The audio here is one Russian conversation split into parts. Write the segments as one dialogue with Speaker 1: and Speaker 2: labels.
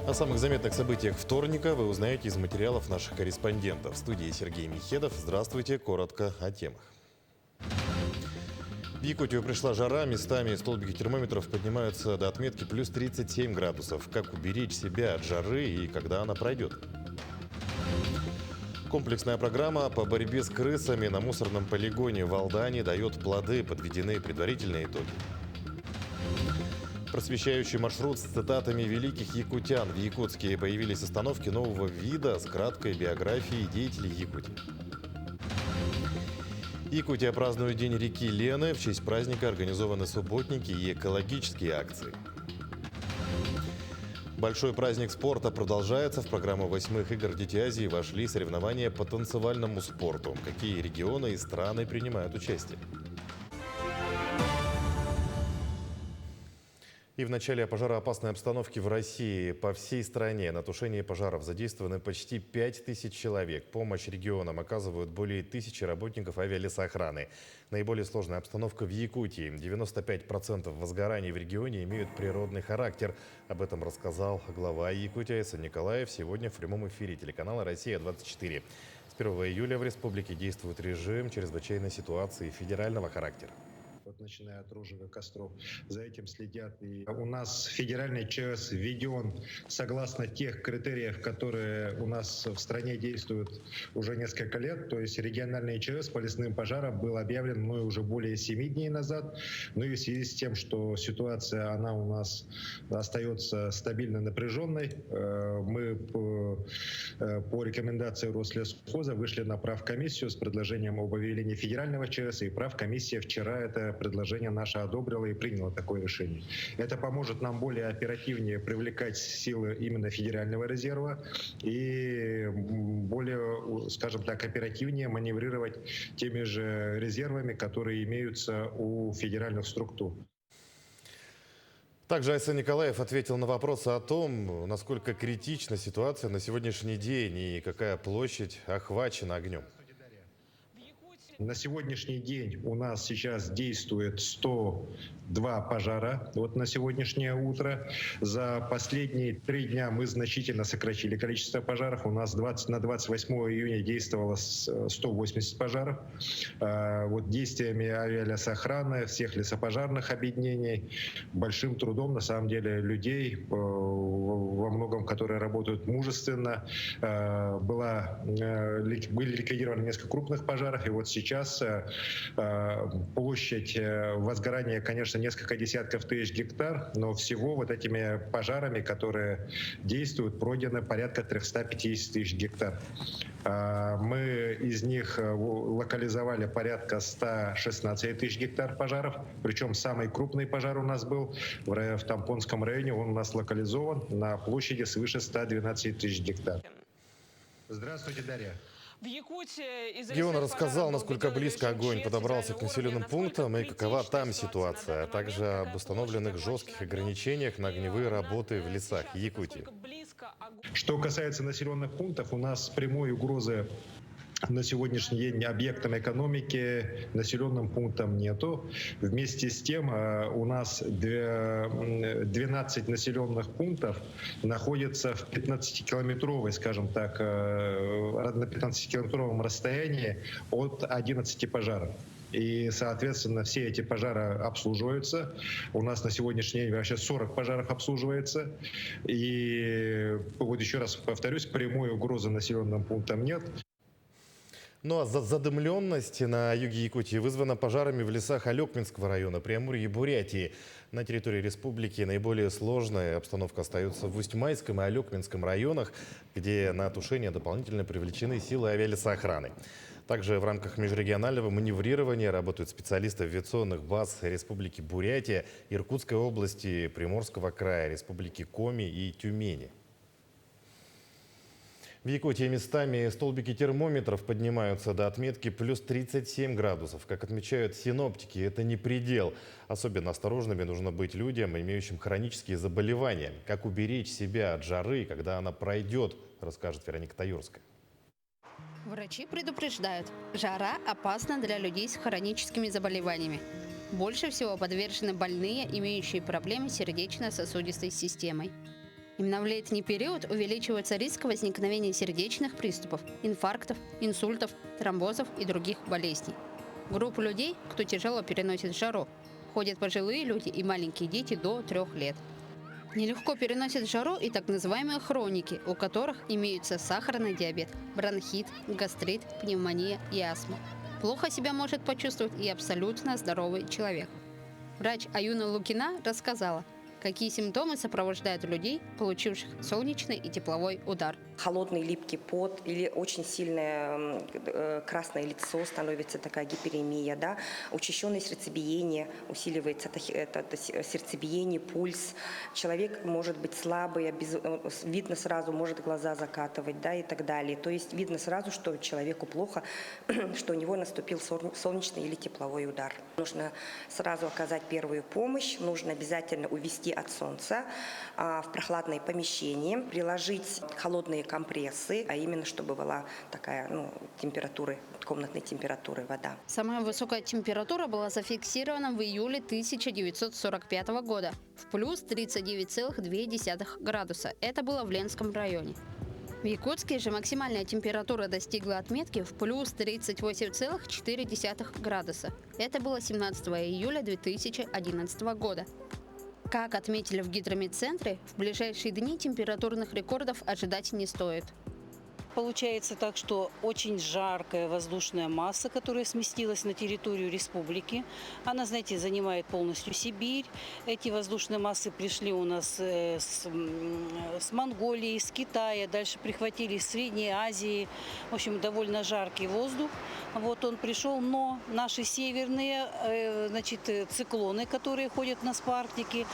Speaker 1: О самых заметных событиях вторника вы узнаете из материалов наших корреспондентов. В студии Сергей Михедов. Здравствуйте. Коротко о темах. В Якутию пришла жара. Местами столбики термометров поднимаются до отметки плюс 37 градусов. Как уберечь себя от жары и когда она пройдет? Комплексная программа по борьбе с крысами на мусорном полигоне в Алдане дает плоды. Подведены предварительные итоги. Просвещающий маршрут с цитатами великих якутян. В Якутске появились остановки нового вида с краткой биографией деятелей Якутии. Якутия празднует День реки Лены. В честь праздника организованы субботники и экологические акции. Большой праздник спорта продолжается. В программу 8-х игр Дети Азии вошли соревнования по танцевальному спорту. Какие регионы и страны принимают участие? И в начале пожароопасной обстановки в России. По всей стране на тушение пожаров задействованы почти 5000 человек. Помощь регионам оказывают более 1000 работников авиалесоохраны. Наиболее сложная обстановка в Якутии. 95% возгораний в регионе имеют природный характер. Об этом рассказал глава Якутии Айсан Николаев сегодня в прямом эфире телеканала «Россия-24». С 1 июля в республике действует режим чрезвычайной ситуации федерального характера.
Speaker 2: Вот начиная от розжига костров, за этим следят. И у нас федеральный ЧС введен согласно тех критериев, которые у нас в стране действуют уже несколько лет. То есть региональный ЧС по лесным пожарам был объявлен мной уже более 7 дней назад. Ну и в связи с тем, что ситуация, она у нас остается стабильно напряженной, мы по рекомендации Рослесхоза вышли на правкомиссию с предложением об объявлении федерального ЧС. И правкомиссия вчера это предложение наше одобрила и приняла такое решение. Это поможет нам более оперативнее привлекать силы именно федерального резерва и более, скажем так, оперативнее маневрировать теми же резервами, которые имеются у федеральных структур.
Speaker 1: Также Айсан Николаев ответил на вопросы о том, насколько критична ситуация на сегодняшний день и какая площадь охвачена огнем.
Speaker 2: На сегодняшний день у нас сейчас действует 102 пожара. Вот на сегодняшнее утро. За последние 3 дня мы значительно сократили количество пожаров. У нас на 28 июня действовало 180 пожаров. Вот действиями авиалесоохраны, всех лесопожарных объединений, большим трудом, на самом деле, людей, во многом, которые работают мужественно, были ликвидированы несколько крупных пожаров. И вот сейчас площадь возгорания, конечно, несколько десятков тысяч гектар, но всего вот этими пожарами, которые действуют, пройдено порядка 350 тысяч гектар. Мы из них локализовали порядка 116 тысяч гектар пожаров, причем самый крупный пожар у нас был в Тампонском районе, он у нас локализован на площади свыше 112 тысяч гектар. Здравствуйте, Дарья.
Speaker 1: Регион рассказал, насколько близко огонь подобрался к населенным пунктам и какова там ситуация, а также об установленных жестких ограничениях на огневые работы в лесах Якутии.
Speaker 2: Что касается населенных пунктов, у нас прямой угрозы на сегодняшний день объектам экономики, населенным пунктам нету. Вместе с тем у нас 12 населенных пунктов находятся в 15-километровой, скажем так, на 15-километровом расстоянии от 11 пожаров. И, соответственно, все эти пожары обслуживаются. У нас на сегодняшний день вообще 40 пожаров обслуживается. И вот еще раз повторюсь, прямой угрозы населенным пунктам нет.
Speaker 1: Ну а задымленность на юге Якутии вызвана пожарами в лесах Алекминского района, Преамурья и Бурятии. На территории республики наиболее сложная обстановка остается в Усть-Майском и Алекминском районах, где на тушение дополнительно привлечены силы авиалесоохраны. Также в рамках межрегионального маневрирования работают специалисты авиационных баз Республики Бурятия, Иркутской области, Приморского края, Республики Коми и Тюмени. В Якутии местами столбики термометров поднимаются до отметки плюс 37 градусов. Как отмечают синоптики, это не предел. Особенно осторожными нужно быть людям, имеющим хронические заболевания. Как уберечь себя от жары, когда она пройдет, расскажет Вероника Таюрская.
Speaker 3: Врачи предупреждают, жара опасна для людей с хроническими заболеваниями. Больше всего подвержены больные, имеющие проблемы с сердечно-сосудистой системой. Именно в летний период увеличивается риск возникновения сердечных приступов, инфарктов, инсультов, тромбозов и других болезней. В группу людей, кто тяжело переносит жару, входят пожилые люди и маленькие дети до 3 лет. Нелегко переносят жару и так называемые хроники, у которых имеются сахарный диабет, бронхит, гастрит, пневмония и астма. Плохо себя может почувствовать и абсолютно здоровый человек. Врач Аюна Лукина рассказала, какие симптомы сопровождают людей, получивших солнечный и тепловой удар.
Speaker 4: Холодный липкий пот или очень сильное красное лицо, становится такая гиперемия, да? Учащенное сердцебиение, усиливается это сердцебиение, пульс. Человек может быть слабый, видно сразу, может глаза закатывать, да, и так далее. То есть видно сразу, что человеку плохо, что у него наступил солнечный или тепловой удар. Нужно сразу оказать первую помощь, нужно обязательно увести от солнца в прохладное помещение, приложить холодные компрессы, а именно чтобы была такая температура, комнатной температуры вода.
Speaker 3: Самая высокая температура была зафиксирована в июле 1945 года в плюс 39,2 градуса. Это было в Ленском районе. В Якутске же максимальная температура достигла отметки в плюс 38,4 градуса. Это было 17 июля 2011 года. Как отметили в гидрометцентре, в ближайшие дни температурных рекордов ожидать не стоит.
Speaker 5: Получается так, что очень жаркая воздушная масса, которая сместилась на территорию республики. Она, знаете, занимает полностью Сибирь. Эти воздушные массы пришли у нас с Монголии, с Китая, дальше прихватили из Средней Азии. В общем, довольно жаркий воздух. Вот он пришел, но наши северные, циклоны, которые ходят у нас по Арктике,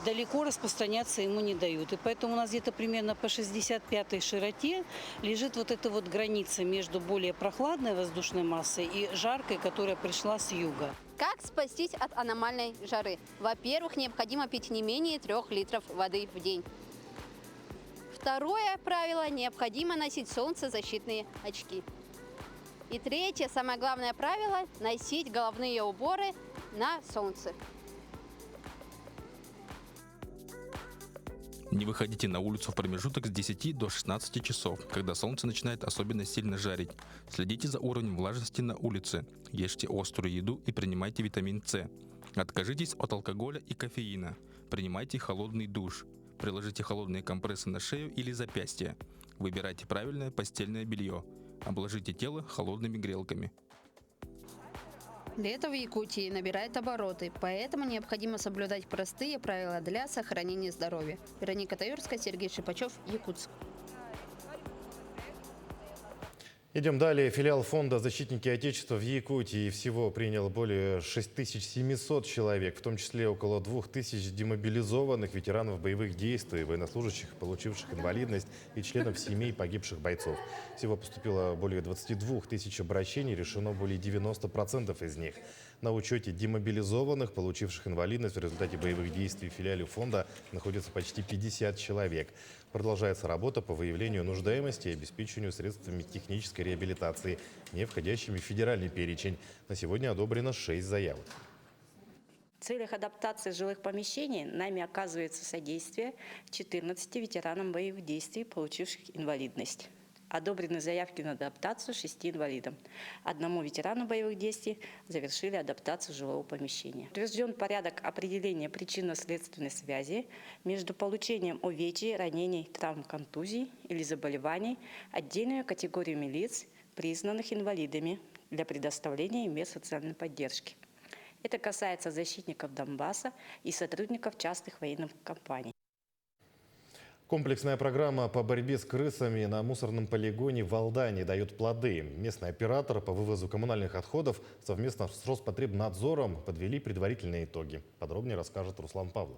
Speaker 5: далеко распространяться ему не дают. И поэтому у нас где-то примерно по 65-й широте лежит вот эта вот граница между более прохладной воздушной массой и жаркой, которая пришла с юга.
Speaker 3: Как спастись от аномальной жары? Во-первых, необходимо пить не менее 3 литров воды в день. Второе правило – необходимо носить солнцезащитные очки. И третье, самое главное правило – носить головные уборы на солнце.
Speaker 6: Не выходите на улицу в промежуток с 10 до 16 часов, когда солнце начинает особенно сильно жарить. Следите за уровнем влажности на улице, ешьте острую еду и принимайте витамин С. Откажитесь от алкоголя и кофеина, принимайте холодный душ, приложите холодные компрессы на шею или запястья, выбирайте правильное постельное белье, обложите тело холодными грелками.
Speaker 3: Лето в Якутии набирает обороты, поэтому необходимо соблюдать простые правила для сохранения здоровья. Вероника Таюрская, Сергей Шипачев, Якутск.
Speaker 1: Идем далее. Филиал фонда «Защитники Отечества» в Якутии всего принял более 6700 человек, в том числе около 2000 демобилизованных ветеранов боевых действий, военнослужащих, получивших инвалидность и членов семей погибших бойцов. Всего поступило более 22 тысяч обращений, решено более 90% из них. На учете демобилизованных, получивших инвалидность в результате боевых действий в филиале фонда находится почти 50 человек. Продолжается работа по выявлению нуждаемости и обеспечению средствами технической реабилитации, не входящими в федеральный перечень. На сегодня одобрено 6 заявок.
Speaker 7: В целях адаптации жилых помещений нами оказывается содействие 14 ветеранам боевых действий, получивших инвалидность. Одобрены заявки на адаптацию 6 инвалидам. 1 ветерану боевых действий завершили адаптацию жилого помещения. Утвержден порядок определения причинно-следственной связи между получением увечий, ранений, травм, контузий или заболеваний отдельными категориями лиц, признанных инвалидами, для предоставления им мер социальной поддержки. Это касается защитников Донбасса и сотрудников частных военных компаний.
Speaker 1: Комплексная программа по борьбе с крысами на мусорном полигоне в Алдане дает плоды. Местный оператор по вывозу коммунальных отходов совместно с Роспотребнадзором подвели предварительные итоги. Подробнее расскажет Руслан Павлов.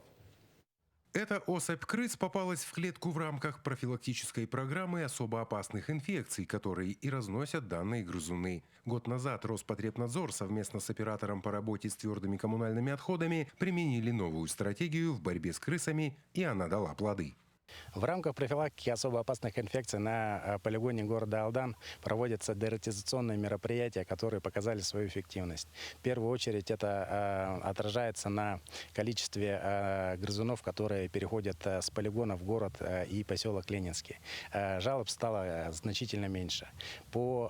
Speaker 8: Эта особь крыс попалась в клетку в рамках профилактической программы особо опасных инфекций, которые и разносят данные грызуны. Год назад Роспотребнадзор совместно с оператором по работе с твердыми коммунальными отходами применили новую стратегию в борьбе с крысами, и она дала плоды.
Speaker 9: В рамках профилактики особо опасных инфекций на полигоне города Алдан проводятся дератизационные мероприятия, которые показали свою эффективность. В первую очередь это отражается на количестве грызунов, которые переходят с полигона в город и поселок Ленинский. Жалоб стало значительно меньше. По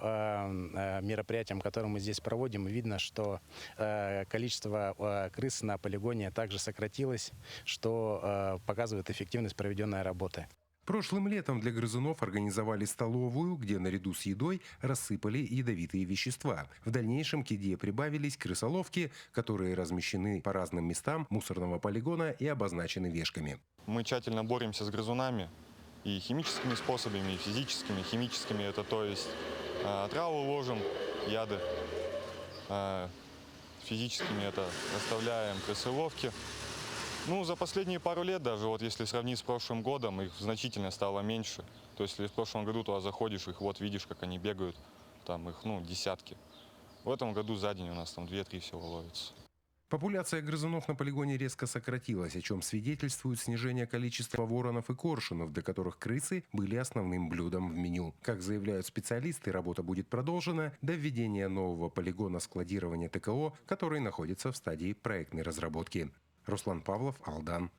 Speaker 9: мероприятиям, которые мы здесь проводим, видно, что количество крыс на полигоне также сократилось, что показывает эффективность проведенной работы.
Speaker 8: Прошлым летом для грызунов организовали столовую, где наряду с едой рассыпали ядовитые вещества. В дальнейшем к еде прибавились крысоловки, которые размещены по разным местам мусорного полигона и обозначены вешками.
Speaker 10: Мы тщательно боремся с грызунами и химическими способами, и физическими. Химическими это то есть отраву ложим, яды. Физическими это расставляем крысоловки. Ну, за последние пару лет даже, вот если сравнить с прошлым годом, их значительно стало меньше. То есть, если в прошлом году туда заходишь, их вот видишь, как они бегают, там их, десятки. В этом году за день у нас там 2-3 всего ловится.
Speaker 8: Популяция грызунов на полигоне резко сократилась, о чем свидетельствует снижение количества воронов и коршунов, для которых крысы были основным блюдом в меню. Как заявляют специалисты, работа будет продолжена до введения нового полигона складирования ТКО, который находится в стадии проектной разработки. Руслан Павлов, Алдан.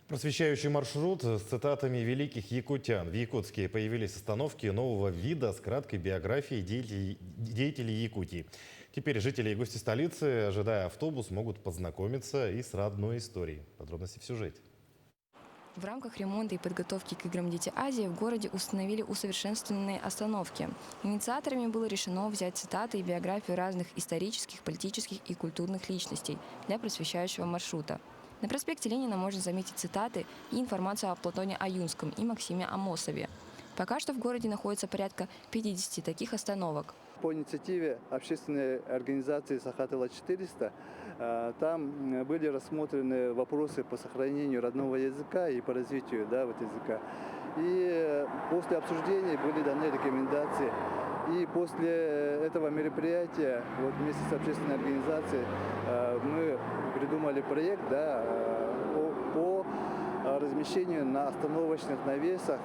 Speaker 1: Просвещающий маршрут с цитатами великих якутян. В Якутске появились остановки нового вида с краткой биографией деятелей Якутии. Теперь жители и гости столицы, ожидая автобус, могут познакомиться и с родной историей. Подробности в сюжете.
Speaker 11: В рамках ремонта и подготовки к играм «Дети Азии» в городе установили усовершенствованные остановки. Инициаторами было решено взять цитаты и биографию разных исторических, политических и культурных личностей для просвещающего маршрута. На проспекте Ленина можно заметить цитаты и информацию о Платоне Аюнском и Максиме Амосове. Пока что в городе находится порядка 50 таких остановок.
Speaker 12: По инициативе общественной организации «Сахатыла-400» там были рассмотрены вопросы по сохранению родного языка и по развитию языка. И после обсуждений были даны рекомендации. И после этого мероприятия вместе с общественной организацией мы придумали проект по размещению на остановочных навесах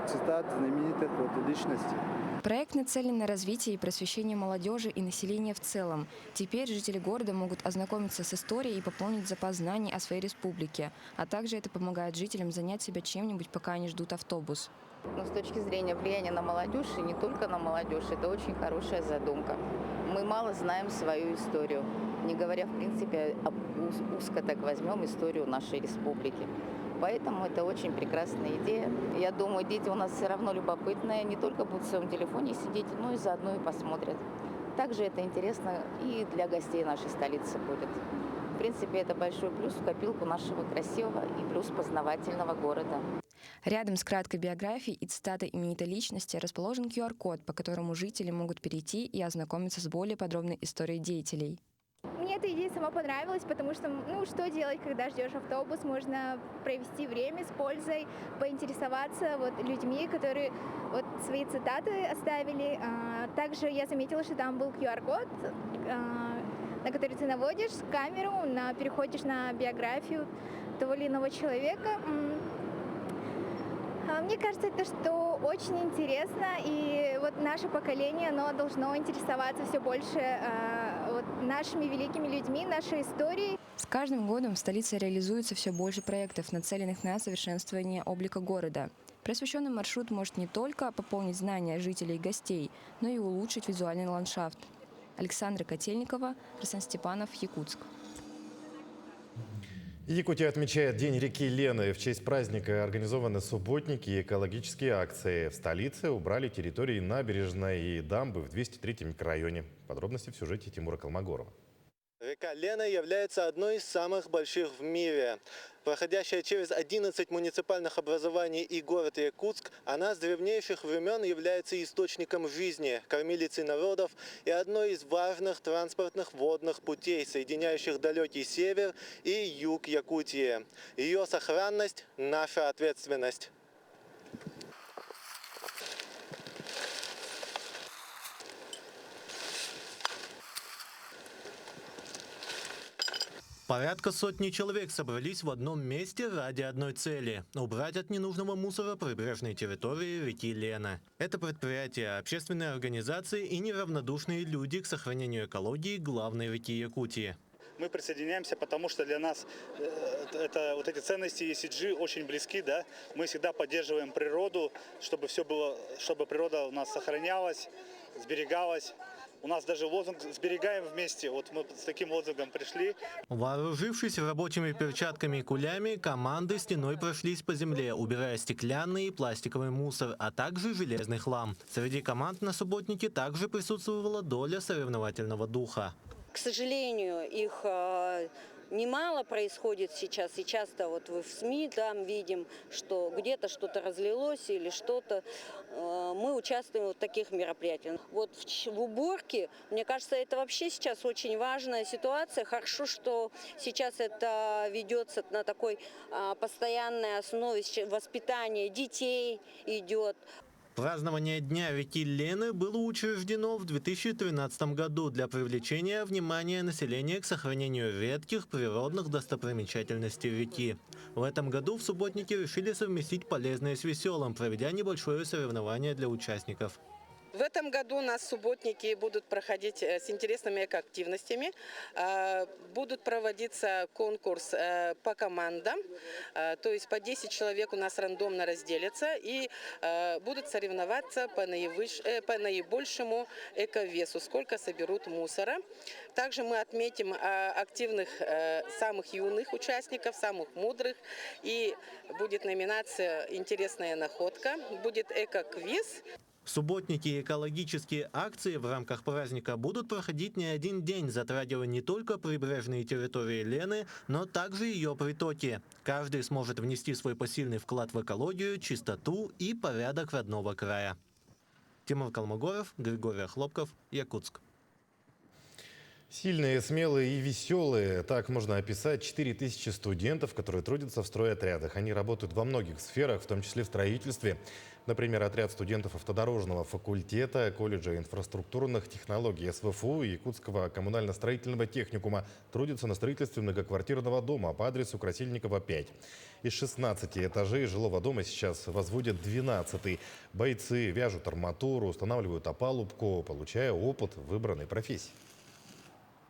Speaker 12: цитат знаменитых личностей.
Speaker 11: Проект нацелен на развитие и просвещение молодежи и населения в целом. Теперь жители города могут ознакомиться с историей и пополнить запас знаний о своей республике. А также это помогает жителям занять себя чем-нибудь, пока они ждут автобус.
Speaker 13: Но с точки зрения влияния на молодежь, и не только на молодежь, это очень хорошая задумка. Мы мало знаем свою историю, не говоря, в принципе, узко так возьмем историю нашей республики. Поэтому это очень прекрасная идея. Я думаю, дети у нас все равно любопытные, не только будут в своем телефоне сидеть, но и заодно и посмотрят. Также это интересно и для гостей нашей столицы будет. В принципе, это большой плюс в копилку нашего красивого и плюс познавательного города.
Speaker 11: Рядом с краткой биографией и цитатой именитой личности расположен QR-код, по которому жители могут перейти и ознакомиться с более подробной историей деятелей.
Speaker 14: Мне эта идея сама понравилась, потому что, что делать, когда ждешь автобус? Можно провести время с пользой, поинтересоваться людьми, которые свои цитаты оставили. Также я заметила, что там был QR-код, на который ты наводишь камеру, переходишь на биографию того или иного человека. Мне кажется, это что очень интересно, и наше поколение, оно должно интересоваться все больше нашими великими людьми, нашей историей.
Speaker 11: С каждым годом в столице реализуется все больше проектов, нацеленных на совершенствование облика города. Просвещенный маршрут может не только пополнить знания жителей и гостей, но и улучшить визуальный ландшафт. Александра Котельникова, Руслан Степанов, Якутск.
Speaker 1: Якутия отмечает День реки Лены. В честь праздника организованы субботники и экологические акции. В столице убрали территории набережной и дамбы в 203-м микрорайоне. Подробности в сюжете Тимура Колмогорова.
Speaker 15: Река Лена является одной из самых больших в мире. Проходящая через 11 муниципальных образований и город Якутск, она с древнейших времен является источником жизни, кормилицей народов и одной из важных транспортных водных путей, соединяющих далекий север и юг Якутии. Ее сохранность – наша ответственность. Порядка сотни человек собрались в одном месте ради одной цели – убрать от ненужного мусора прибрежные территории реки Лена. Это предприятия, общественные организации и неравнодушные люди к сохранению экологии главной реки Якутии.
Speaker 16: Мы присоединяемся, потому что для нас вот эти ценности ESG очень близки, да. Мы всегда поддерживаем природу, чтобы все было, чтобы природа у нас сохранялась, сберегалась. У нас даже лозунг «Сберегаем вместе». Вот мы с таким лозунгом пришли.
Speaker 15: Вооружившись рабочими перчатками и кулями, команды стеной прошлись по земле, убирая стеклянный и пластиковый мусор, а также железный хлам. Среди команд на субботнике также присутствовала доля соревновательного духа.
Speaker 17: К сожалению, их немало происходит сейчас, и часто вот вы в СМИ там видим, что где-то что-то разлилось или что-то. Мы участвуем в таких мероприятиях. Вот в уборке, мне кажется, это вообще сейчас очень важная ситуация. Хорошо, что сейчас это ведется на такой постоянной основе, воспитание детей идет.
Speaker 15: Празднование Дня реки Лены было учреждено в 2013 году для привлечения внимания населения к сохранению редких природных достопримечательностей реки. В этом году в субботнике решили совместить полезное с веселым, проведя небольшое соревнование для участников.
Speaker 18: В этом году у нас субботники будут проходить с интересными экоактивностями. Будут проводиться конкурс по командам, то есть по 10 человек у нас рандомно разделятся и будут соревноваться по наибольшему эковесу, сколько соберут мусора. Также мы отметим активных самых юных участников, самых мудрых. И будет номинация «Интересная находка», будет эко-квиз.
Speaker 15: Субботники и экологические акции в рамках праздника будут проходить не один день, затрагивая не только прибрежные территории Лены, но также ее притоки. Каждый сможет внести свой посильный вклад в экологию, чистоту и порядок родного края. Тимур Калмогоров, Григорий Хлопков, Якутск.
Speaker 1: Сильные, смелые и веселые. Так можно описать 4000 студентов, которые трудятся в стройотрядах. Они работают во многих сферах, в том числе в строительстве. Например, отряд студентов автодорожного факультета, колледжа инфраструктурных технологий СВФУ и Якутского коммунально-строительного техникума трудится на строительстве многоквартирного дома по адресу Красильникова, 5. Из 16 этажей жилого дома сейчас возводят 12-й. Бойцы вяжут арматуру, устанавливают опалубку, получая опыт в выбранной профессии.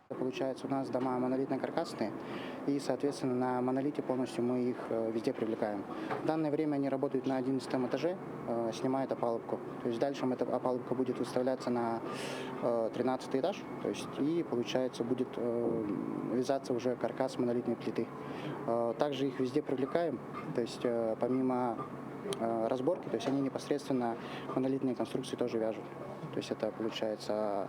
Speaker 19: Получается, у нас дома монолитно-каркасные, и, соответственно, на монолите полностью мы их везде привлекаем. В данное время они работают на 11 этаже, снимают опалубку. То есть дальше эта опалубка будет выставляться на 13 этаж, то есть, и, получается, будет вязаться уже каркас монолитной плиты. Также их везде привлекаем, то есть помимо разборки, то есть они непосредственно монолитные конструкции тоже вяжут. То есть это получается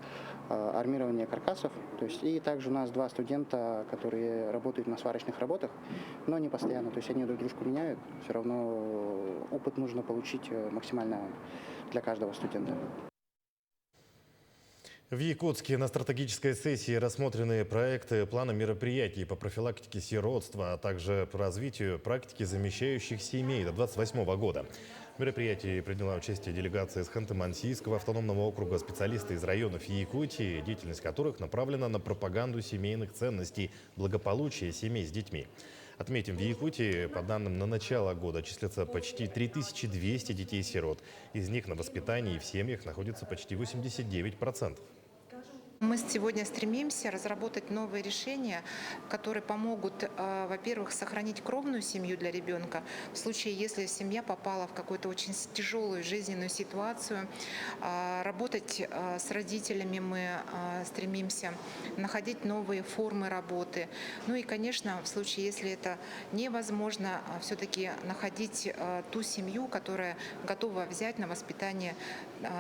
Speaker 19: армирование каркасов. То есть, и также у нас 2 студента, которые работают на сварочных работах, но не постоянно. То есть они друг дружку меняют. Все равно опыт нужно получить максимально для каждого студента.
Speaker 1: В Якутске на стратегической сессии рассмотрены проекты плана мероприятий по профилактике сиротства, а также по развитию практики замещающих семей до 2028 года. В мероприятии приняла участие делегация из Ханты-Мансийского автономного округа, специалисты из районов Якутии, деятельность которых направлена на пропаганду семейных ценностей, благополучия семей с детьми. Отметим, в Якутии, по данным на начало года, числится почти 3200 детей-сирот. Из них на воспитании в семьях находится почти 89%.
Speaker 20: Мы сегодня стремимся разработать новые решения, которые помогут, во-первых, сохранить кровную семью для ребенка. В случае, если семья попала в какую-то очень тяжелую жизненную ситуацию, работать с родителями мы стремимся, находить новые формы работы. Ну и, конечно, в случае, если это невозможно, все-таки находить ту семью, которая готова взять на воспитание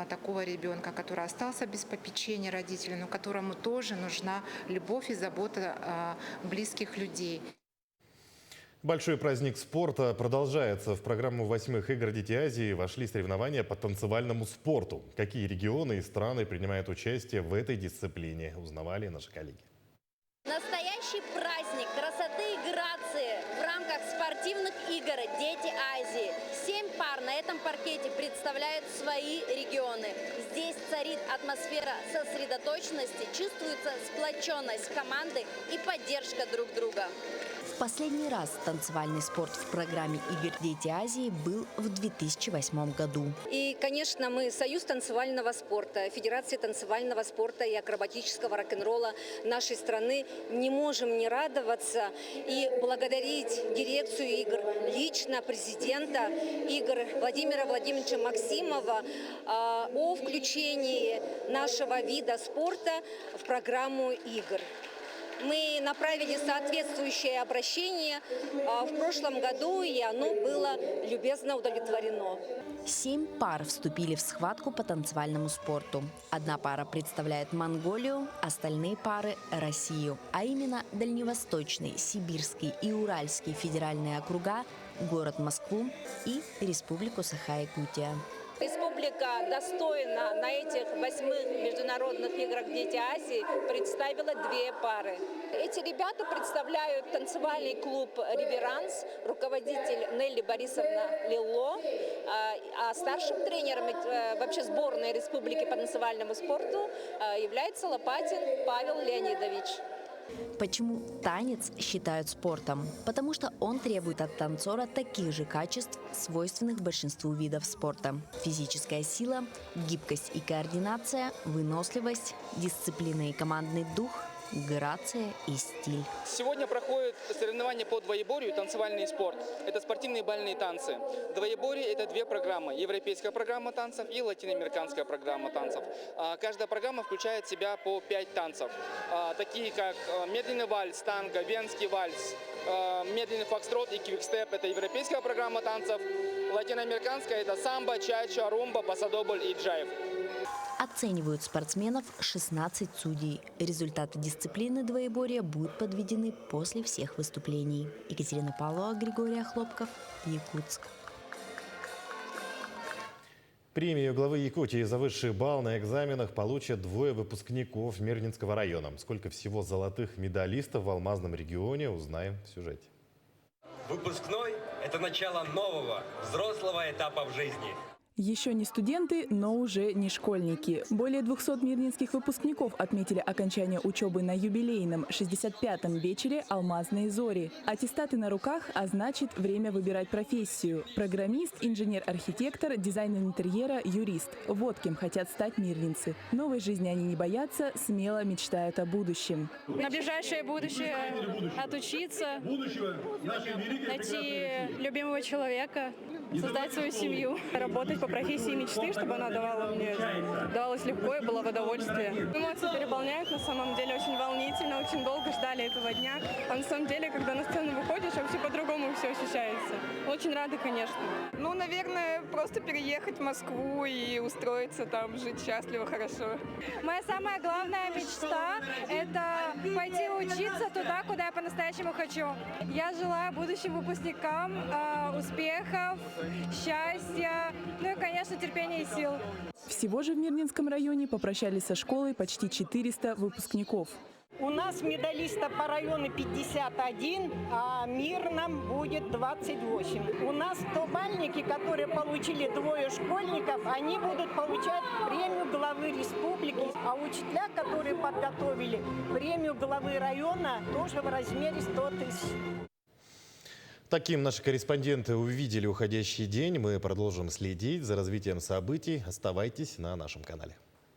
Speaker 20: такого ребенка, который остался без попечения родителей, но которому тоже нужна любовь и забота близких людей.
Speaker 1: Большой праздник спорта продолжается. В программу 8-х игр «Дети Азии» вошли соревнования по танцевальному спорту. Какие регионы и страны принимают участие в этой дисциплине, узнавали наши коллеги.
Speaker 21: Настоящий праздник красоты и грации в рамках спортивных игр «Дети Азии». 7 пар на этом паркете представляют свои регионы. Здесь царит атмосфера сосредоточенности, чувствуется сплоченность команды и поддержка друг друга.
Speaker 2: В последний раз танцевальный спорт в программе «Игр Дети Азии» был в 2008 году.
Speaker 22: И, конечно, мы Союз танцевального спорта, Федерация танцевального спорта и акробатического рок-н-ролла нашей страны не можем не радоваться и благодарить дирекцию игр, лично президента игр Владимира Владимировича Максимова о включении нашего вида спорта в программу игр. Мы направили соответствующее обращение в прошлом году, и оно было любезно удовлетворено.
Speaker 2: 7 пар вступили в схватку по танцевальному спорту. Одна пара представляет Монголию, остальные пары – Россию. А именно Дальневосточный, Сибирский и Уральский федеральные округа, город Москву и Республику Саха-Якутия.
Speaker 22: Республика достойно на этих 8 международных играх «Дети Азии» представила 2 пары. Эти ребята представляют танцевальный клуб «Реверанс», руководитель Нелли Борисовна Лило, а старшим тренером вообще сборной республики по танцевальному спорту является Лопатин Павел Леонидович.
Speaker 2: Почему танец считают спортом? Потому что он требует от танцора таких же качеств, свойственных большинству видов спорта. Физическая сила, гибкость и координация, выносливость, дисциплина и командный дух, грация и стиль.
Speaker 23: Сегодня проходят соревнования по двоеборью и танцевальный спорт. Это спортивные бальные танцы. Двоеборье – это 2 программы. Европейская программа танцев и латиноамериканская программа танцев. Каждая программа включает в себя по 5 танцев. Такие как медленный вальс, танго, венский вальс, медленный фокстрот и квикстеп – это европейская программа танцев. Латиноамериканская – это самбо, чача, румба, пасадобль и джайв.
Speaker 2: Оценивают спортсменов 16 судей. Результаты дисциплины двоеборья будут подведены после всех выступлений. Екатерина Павлова, Григорий Хлопков, Якутск.
Speaker 1: Премию главы Якутии за высший балл на экзаменах получат 2 выпускников Мирнинского района. Сколько всего золотых медалистов в Алмазном регионе, узнаем в сюжете.
Speaker 24: Выпускной – это начало нового, взрослого этапа в жизни.
Speaker 25: Еще не студенты, но уже не школьники. Более 200 мирнинских выпускников отметили окончание учебы на юбилейном 65-м вечере «Алмазные зори». Аттестаты на руках, а значит, время выбирать профессию. Программист, инженер-архитектор, дизайнер интерьера, юрист. Вот кем хотят стать мирнинцы. Новой жизни они не боятся, смело мечтают о будущем.
Speaker 26: На ближайшее будущее отучиться, найти любимого человека, создать свою семью, работать по профессии мечты, чтобы она давалась легко и была в удовольствие. Эмоции переполняют, на самом деле очень волнительно, очень долго ждали этого дня. А на самом деле, когда на сцену выходишь, вообще по-другому все ощущается. Очень рада, конечно.
Speaker 27: Ну, наверное, просто переехать в Москву и устроиться там, жить счастливо, хорошо.
Speaker 26: Моя самая главная мечта – это пойти учиться туда, куда я по-настоящему хочу. Я желаю будущим выпускникам успехов, счастья, ну и, конечно, терпения и сил.
Speaker 25: Всего же в Мирнинском районе попрощались со школой почти 400 выпускников.
Speaker 28: У нас медалистов по району 51, а Мирном будет 28. У нас 100-бальники, которые получили 2 школьников, они будут получать премию главы республики. А учителя, которые подготовили премию главы района, тоже в размере 100 тысяч.
Speaker 1: Таким наши корреспонденты увидели уходящий день. Мы продолжим следить за развитием событий. Оставайтесь на нашем канале.